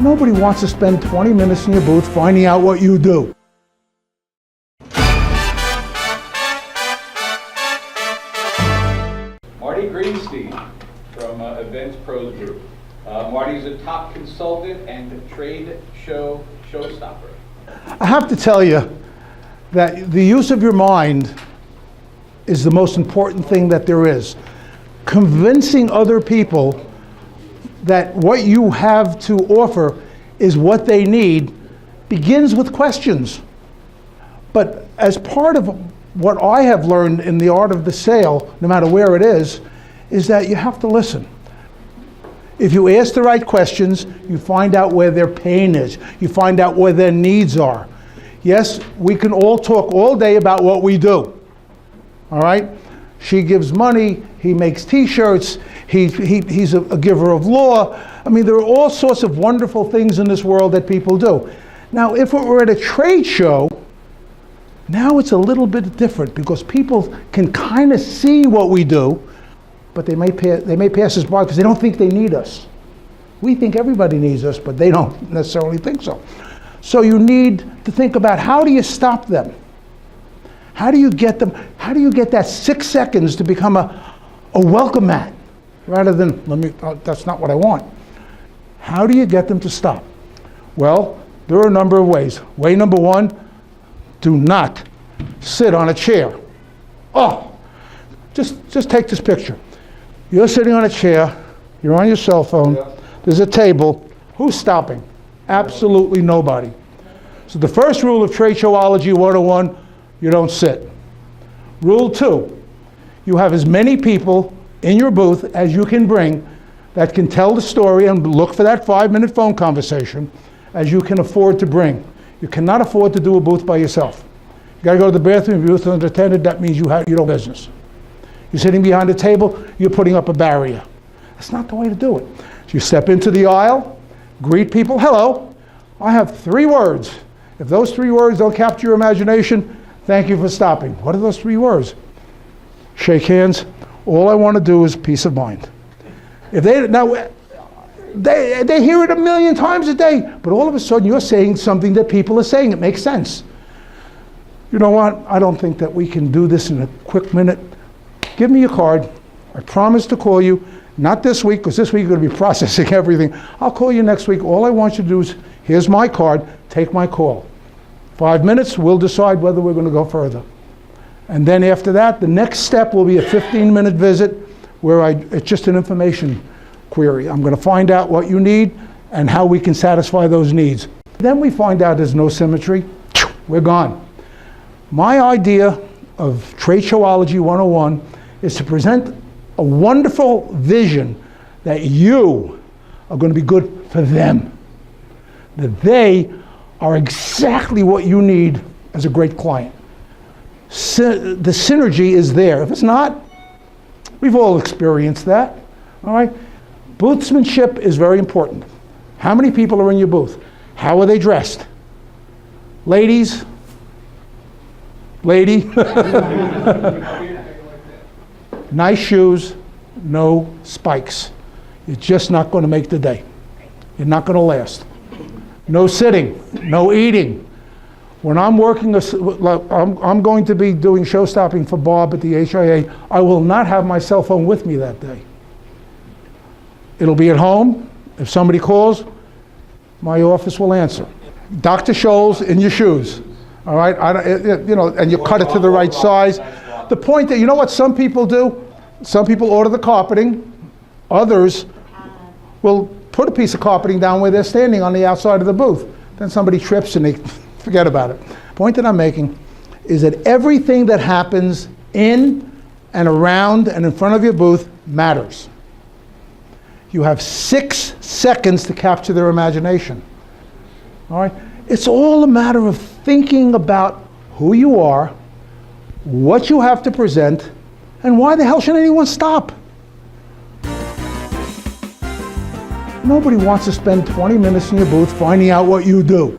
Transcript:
Nobody wants to spend 20 minutes in your booth finding out what you do. Marty Greenstein from Events Pros Group. Marty's a top consultant and a trade show showstopper. I have to tell you that the use of your mind is the most important thing that there is. Convincing other people that what you have to offer is what they need begins with questions. But as part of what I have learned in the art of the sale, no matter where it is that you have to listen. If you ask the right questions, you find out where their pain is. You find out where their needs are. Yes, we can all talk all day about what we do. All right? She gives money, he makes t-shirts, he's a giver of law. I mean, there are all sorts of wonderful things in this world that people do. Now, if we're at a trade show, now it's a little bit different because people can kind of see what we do, but they may pass us by because they don't think they need us. We think everybody needs us, but they don't necessarily think so. So you need to think about, how do you stop them? How do you get that 6 seconds to become a welcome mat rather than, that's not what I want. How do you get them to stop? Well, there are a number of ways. Way number one, do not sit on a chair. Oh, just take this picture. You're sitting on a chair, you're on your cell phone, there's a table. Who's stopping? Absolutely nobody. So the first rule of Trade Showology 101, you don't sit. Rule 2, you have as many people in your booth as you can bring that can tell the story and look for that 5-minute phone conversation as you can afford to bring. You cannot afford to do a booth by yourself. You gotta go to the bathroom, if you're booth unattended, that means you don't business. You're sitting behind a table, you're putting up a barrier. That's not the way to do it. So you step into the aisle, greet people, hello, I have 3 words. If those 3 words don't capture your imagination, thank you for stopping. What are those 3 words? Shake hands. All I want to do is peace of mind. If they hear it 1,000,000 times a day, but all of a sudden you're saying something that people are saying. It makes sense. You know what? I don't think that we can do this in a quick minute. Give me your card. I promise to call you. Not this week, because this week you're going to be processing everything. I'll call you next week. All I want you to do is, here's my card, take my call. 5 minutes, we'll decide whether we're going to go further. And then after that, the next step will be a 15-minute visit where it's just an information query. I'm going to find out what you need and how we can satisfy those needs. Then we find out there's no symmetry, we're gone. My idea of Trade Showology 101 is to present a wonderful vision that you are going to be good for them. That they are exactly what you need as a great client. The synergy is there. If it's not, we've all experienced that, all right? Boothsmanship is very important. How many people are in your booth? How are they dressed? Ladies? Lady? Nice shoes, no spikes. You're just not going to make the day. You're not going to last. No sitting, no eating. When I'm working, I'm going to be doing show stopping for Bob at the HIA. I will not have my cell phone with me that day. It'll be at home. If somebody calls, my office will answer. Dr. Scholl's in your shoes, all right? And you cut it to the right size. The point that, you know what some people do? Some people order the carpeting. Others will put a piece of carpeting down where they're standing on the outside of the booth. Then somebody trips and they forget about it. The point that I'm making is that everything that happens in and around and in front of your booth matters. You have 6 seconds to capture their imagination. All right? It's all a matter of thinking about who you are, what you have to present, and why the hell should anyone stop? Nobody wants to spend 20 minutes in your booth finding out what you do.